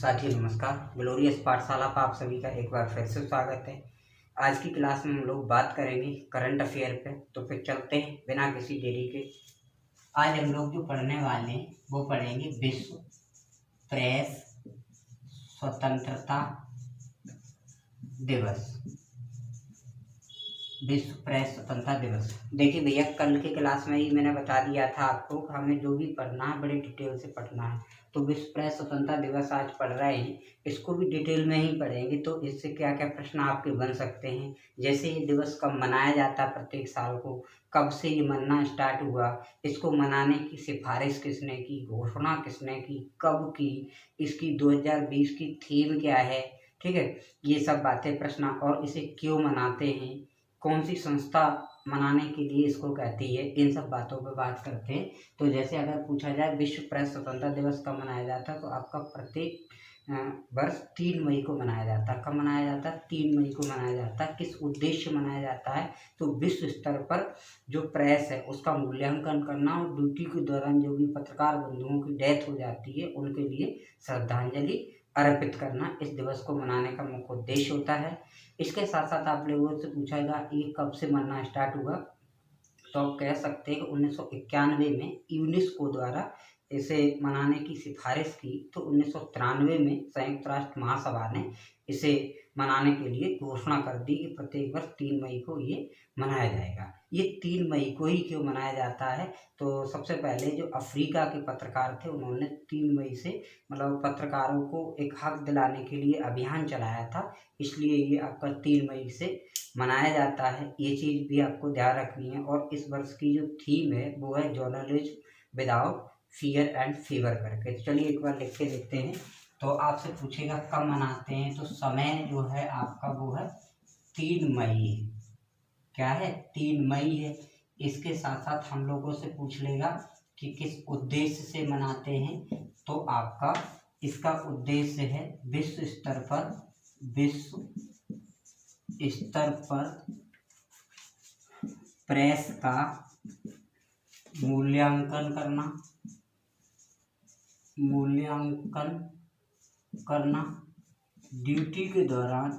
साथियों नमस्कार। ग्लोरियस पाठशाला पर आप सभी का एक बार फिर से स्वागत है। आज की क्लास में हम लोग बात करेंगे करंट अफेयर पे। तो फिर चलते हैं बिना किसी देरी के। आज हम लोग जो पढ़ने वाले हैं वो पढ़ेंगे विश्व प्रेस स्वतंत्रता दिवस। विश्व प्रेस स्वतंत्रता दिवस। देखिए भैया, कल की क्लास में ही मैंने बता दिया था आपको कि हमें जो भी पढ़ना है बड़े डिटेल से पढ़ना है। तो विश्व प्रेस स्वतंत्रता दिवस आज पढ़ रहे हैं, इसको भी डिटेल में ही पढ़ेंगे। तो इससे क्या क्या प्रश्न आपके बन सकते हैं, जैसे ये दिवस कब मनाया जाता है प्रत्येक साल को, कब से ये मनना स्टार्ट हुआ, इसको मनाने की सिफारिश किसने की, घोषणा किसने की, कब की, इसकी 2020 की थीम क्या है, ठीक है, ये सब बातें प्रश्न, और इसे क्यों मनाते हैं, कौन सी संस्था मनाने के लिए इसको कहती है, इन सब बातों पर बात करते हैं। तो जैसे अगर पूछा जाए विश्व प्रेस स्वतंत्रता दिवस कब मनाया जाता है, तो आपका प्रत्येक वर्ष 3 मई को मनाया जाता है। कब मनाया जाता है? 3 मई को मनाया जाता है। किस उद्देश्य मनाया जाता है? तो विश्व स्तर पर जो प्रेस है उसका मूल्यांकन करना और ड्यूटी के दौरान जो भी पत्रकार बंधुओं की डेथ हो जाती है उनके लिए श्रद्धांजलि अर्पित करना इस दिवस को मनाने का मुख्य उद्देश्य होता है। इसके साथ साथ आप लोगों से पूछेगा ये कब से मनना स्टार्ट हुआ, तो आप कह सकते हैं कि 1991 में यूनेस्को द्वारा इसे मनाने की सिफारिश की। तो 1993 में संयुक्त राष्ट्र महासभा ने इसे मनाने के लिए घोषणा कर दी कि प्रत्येक वर्ष 3 मई को ये मनाया जाएगा। ये 3 मई को ही क्यों मनाया जाता है? तो सबसे पहले जो अफ्रीका के पत्रकार थे उन्होंने 3 मई से मतलब पत्रकारों को एक हक दिलाने के लिए अभियान चलाया था, इसलिए ये आपका 3 मई से मनाया जाता है। ये चीज़ भी आपको ध्यान रखनी है। और इस वर्ष की जो थीम है वो है journalism without fear and favour करके। तो चलिए एक बार लिख के देखते हैं। तो आपसे पूछेगा कब मनाते हैं, तो समय जो है आपका वो है 3 मई। क्या है? 3 मई है। इसके साथ साथ हम लोगों से पूछ लेगा कि किस उद्देश्य से मनाते हैं, तो आपका इसका उद्देश्य है विश्व स्तर पर प्रेस का मूल्यांकन करना, ड्यूटी के दौरान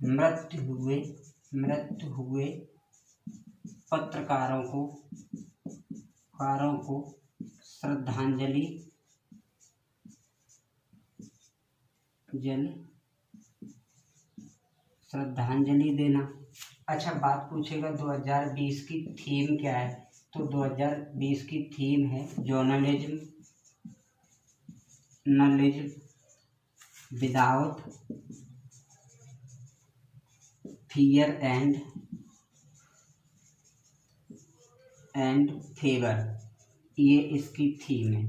मृत्यु हुए पत्रकारों को श्रद्धांजलि देना। अच्छा, बात पूछेगा 2020 की थीम क्या है, तो 2020 की थीम है journalism without fear and favour. ये इसकी थीम है।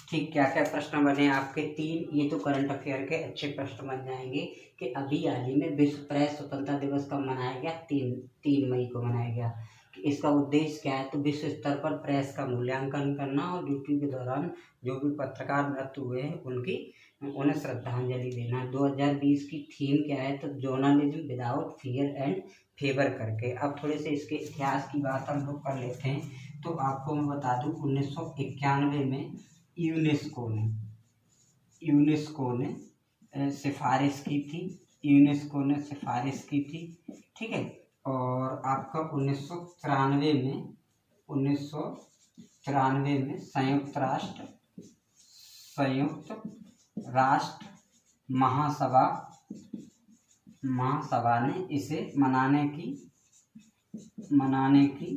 ठीक, क्या क्या प्रश्न बने आपके? 3। ये तो करंट अफेयर के अच्छे प्रश्न बन जाएंगे कि अभी हाल ही में विश्व प्रेस स्वतंत्रता दिवस कब मनाया गया? 3 मई को मनाया गया। कि इसका उद्देश्य क्या है? तो विश्व स्तर पर प्रेस का मूल्यांकन करना और ड्यूटी के दौरान जो भी पत्रकार मृत्यु हुए हैं उन्हें श्रद्धांजलि देना। 2020 की थीम क्या है? तो journalism without fear and favour करके। अब थोड़े से इसके इतिहास की बात हम लोग कर लेते हैं। तो आपको मैं बता दूं 1991 में यूनेस्को ने सिफारिश की थी। ठीक है। और आपका 1993 में संयुक्त राष्ट्र महासभा ने इसे मनाने की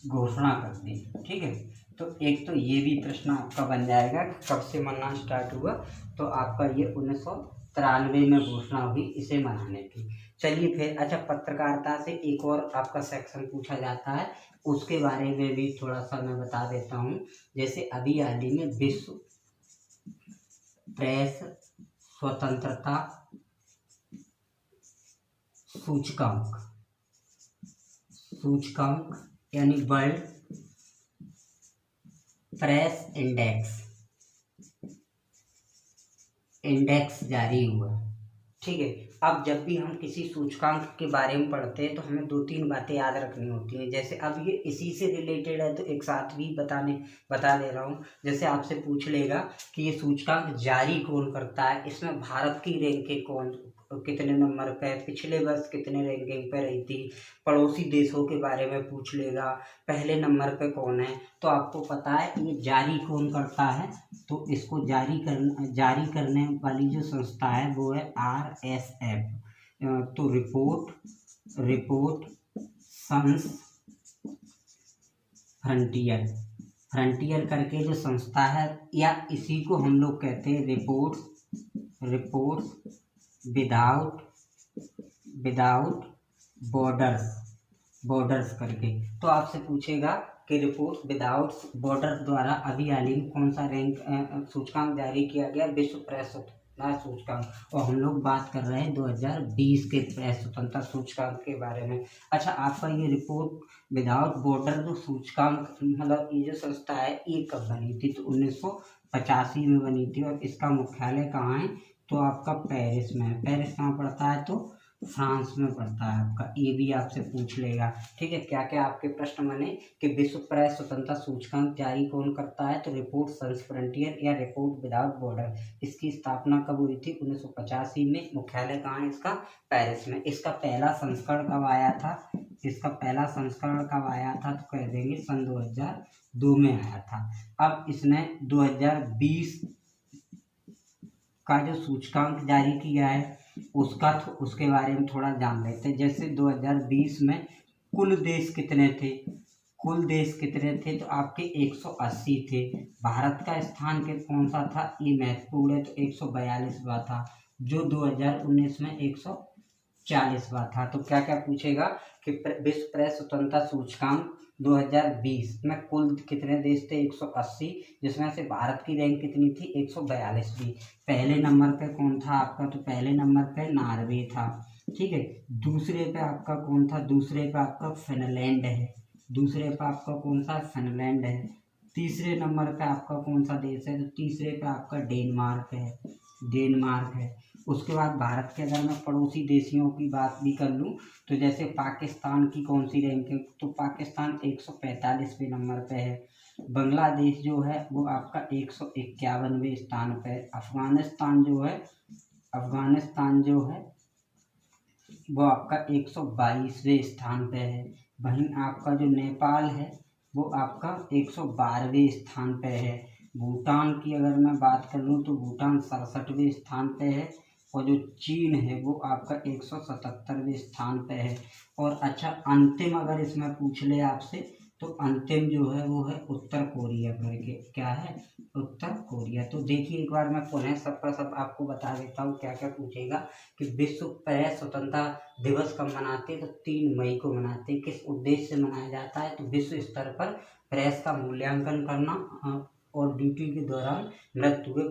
घोषणा कर दी। ठीक है। तो एक तो ये भी प्रश्न आपका बन जाएगा कब से मनाना स्टार्ट हुआ, तो आपका ये 1993 में घोषणा हुई इसे मनाने की। चलिए फिर, अच्छा, पत्रकारिता से एक और आपका सेक्शन पूछा जाता है, उसके बारे में भी थोड़ा सा मैं बता देता हूँ। जैसे अभी हाल ही में विश्व प्रेस स्वतंत्रता सूचकांक यानी वर्ल्ड प्रेस इंडेक्स जारी हुआ। ठीक है। अब जब भी हम किसी सूचकांक के बारे में पढ़ते हैं तो हमें 2-3 बातें याद रखनी होती हैं। जैसे अब ये इसी से रिलेटेड है तो एक साथ भी बता दे रहा हूँ। जैसे आपसे पूछ लेगा कि ये सूचकांक जारी कौन करता है, इसमें भारत की रैंकिंग कौन कितने नंबर पे, पिछले वर्ष कितने रैंकिंग पे रही थी, पड़ोसी देशों के बारे में पूछ लेगा, पहले नंबर पे कौन है। तो आपको पता है ये जारी कौन करता है, तो इसको जारी करने वाली जो संस्था है वो है RSF। तो रिपोर्ट सन्स फ्रंटियर करके जो संस्था है, या इसी को हम लोग कहते हैं रिपोर्ट विदाउट बॉर्डर्स करके। तो आपसे पूछेगा कि रिपोर्ट विदाउट बॉर्डर द्वारा अभी हाल ही में कौन सा सूचकांक जारी किया गया, विश्व प्रेस स्वतंत्रता सूचकांक। और हम लोग बात कर रहे हैं 2020 के प्रेस स्वतंत्रता सूचकांक के बारे में। अच्छा, आपका ये रिपोर्ट विदाउट बॉर्डर जो सूचकांक मतलब ये जो संस्था है ये कब बनी थी, तो 1985 में बनी थी। और इसका मुख्यालय कहाँ है, तो आपका पेरिस में है। पेरिस कहाँ पड़ता है, तो फ्रांस में पड़ता है आपका। ये भी आपसे पूछ लेगा। ठीक है, क्या क्या आपके प्रश्न बने कि विश्व प्रेस स्वतंत्रता सूचकांक जारी कौन करता है, तो रिपोर्ट सन्स फ्रंटियर या रिपोर्ट विदाउट बॉर्डर। इसकी स्थापना कब हुई थी, 1985 में। मुख्यालय कहाँ है इसका, पेरिस में। इसका पहला संस्करण कब आया था, तो कह देंगे सन 2002 में आया था। अब इसने 2020 का जो सूचकांक जारी किया है उसके बारे में थोड़ा जान लेते हैं। जैसे 2020 में कुल देश कितने थे, तो आपके 180 थे। भारत का स्थान के कौन सा था, ये महत्वपूर्ण है, तो 142वां था, जो 2019 में 140वां था। तो क्या क्या पूछेगा कि विश्व प्रेस स्वतंत्रता सूचकांक 2020 में कुल कितने देश थे, 180, जिसमें से भारत की रैंक कितनी थी, 142वीं। पहले नंबर पे कौन था आपका, तो पहले नंबर पे नॉर्वे था। ठीक है, दूसरे पे आपका कौन था, दूसरे पे आपका फिनलैंड है। तीसरे नंबर पे आपका कौन सा देश है, तो तीसरे पे आपका डेनमार्क है। उसके बाद भारत के अगर मैं पड़ोसी देशों की बात भी कर लूँ, तो जैसे पाकिस्तान की कौन सी रैंकिंग, तो पाकिस्तान 145वें नंबर पे है। बांग्लादेश जो है वो आपका 151वें स्थान पे है। अफगानिस्तान जो है वो आपका 122वें स्थान पे है। वहीं आपका जो नेपाल है वो आपका 112वें स्थान पे है। भूटान की अगर मैं बात कर लूँ तो भूटान 67वें स्थान पे है। और जो चीन है वो आपका 177वें स्थान पे है। और अच्छा, अंतिम अगर इसमें पूछ ले आपसे, तो अंतिम जो है वो है उत्तर कोरिया करके। क्या है, उत्तर कोरिया। तो देखिए एक बार मैं पुनः सबका सब आपको बता देता हूँ क्या क्या पूछेगा कि विश्व प्रेस स्वतंत्रता दिवस कब मनाते हैं, तो 3 मई को मनाते हैं। किस उद्देश्य से मनाया जाता है, तो विश्व स्तर पर प्रेस का मूल्यांकन करना और ड्यूटी के दौरान मृत्यु हुए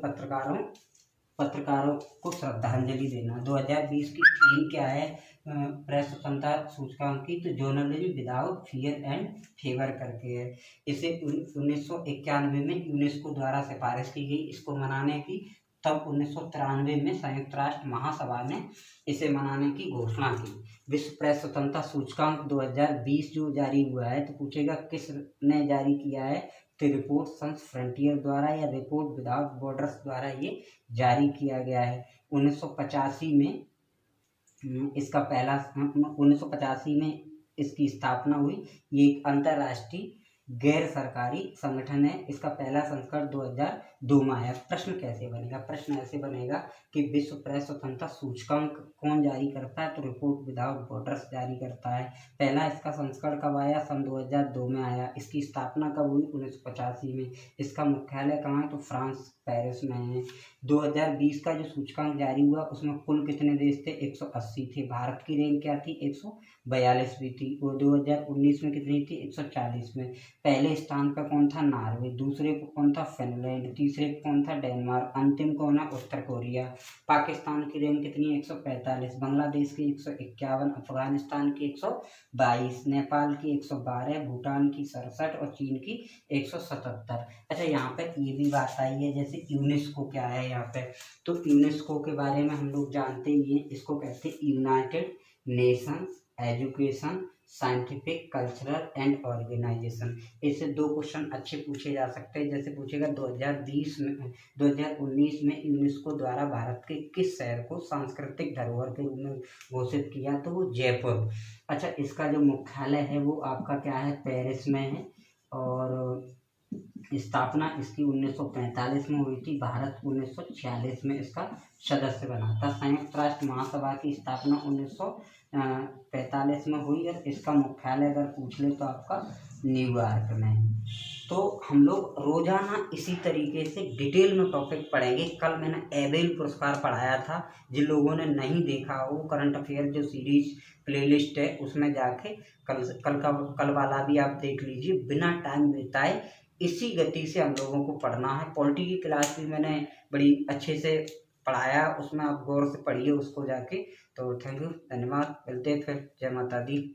पत्रकारों को श्रद्धांजलि देना। 2020 की थीम क्या है प्रेस स्वतंत्रता सूचकांक की, तो journalism without fear and favour करके है। इसे 1991 में यूनेस्को द्वारा सिफारिश की गई इसको मनाने की। तब 1993 में संयुक्त राष्ट्र महासभा ने इसे मनाने की घोषणा की। विश्व प्रेस स्वतंत्रता सूचकांक 2020 जो जारी हुआ है, तो पूछेगा किसने जारी किया है, तो रिपोर्ट सन्स फ्रंटियर द्वारा या रिपोर्ट विदाउट बॉर्डर्स द्वारा ये जारी किया गया है। 1985 में इसका 1985 में इसकी स्थापना हुई। ये एक अंतर्राष्ट्रीय गैर सरकारी संगठन है। इसका पहला संस्करण 2002 में आया। प्रश्न कैसे बनेगा, प्रश्न ऐसे बनेगा कि विश्व प्रेस स्वतंत्रता सूचकांक कौन जारी करता है, तो रिपोर्ट विदाउट बॉर्डर्स जारी करता है। पहला इसका संस्करण कब आया, सन 2002 में आया। इसकी स्थापना कब हुई, 1985 में। इसका मुख्यालय कहाँ है, तो फ्रांस पेरिस में है। 2020 का जो सूचकांक जारी हुआ उसमें कुल कितने देश थे, 180 थे। भारत की रैंक क्या थी, 42 भी थी। और 2019 में कितनी थी? 140 में। पहले स्थान पर कौन था? नॉर्वे। दूसरे पर कौन था? फिनलैंड। तीसरे पर कौन था? डेनमार्क। अंतिम कौन है? उत्तर कोरिया। पाकिस्तान की रैंक कितनी है? 145। बांग्लादेश की 151। अफगानिस्तान की 122। नेपाल की 112। भूटान की 67 और चीन की 177। अच्छा, यहाँ पे ये भी बात आई है, जैसे यूनेस्को क्या है यहाँ पे। तो यूनेस्को के बारे में हम लोग जानते ही हैं, इसको कहते हैं united nation education scientific cultural and organization. इससे दो क्वेश्चन अच्छे पूछे जा सकते हैं। जैसे पूछेगा 2019 में यूनेस्को द्वारा भारत के किस शहर को सांस्कृतिक धरोहर के रूप में घोषित किया? तो वो जयपुर। अच्छा, इसका जो मुख्यालय है वो आपका क्या है? पेरिस में है। और स्थापना इसकी 1945 में हुई थी। भारत 1946 में इसका सदस्य बना था। संयुक्त राष्ट्र महासभा की स्थापना 1945 में हुई और इसका मुख्यालय अगर पूछ ले तो आपका न्यूयॉर्क में है। तो हम लोग रोजाना इसी तरीके से डिटेल में टॉपिक पढ़ेंगे। कल मैंने एबेल पुरस्कार पढ़ाया था, जिन लोगों ने नहीं देखा हो करंट अफेयर जो सीरीज प्लेलिस्ट है उसमें जाके कल वाला भी आप देख लीजिए। बिना टाइम बिताए इसी गति से हम लोगों को पढ़ना है। पॉलिटी की क्लास भी मैंने बड़ी अच्छे से पढ़ाया, उसमें आप गौर से पढ़िए उसको जाके। तो थैंक यू, धन्यवाद, मिलते हैं फिर। जय माता दी।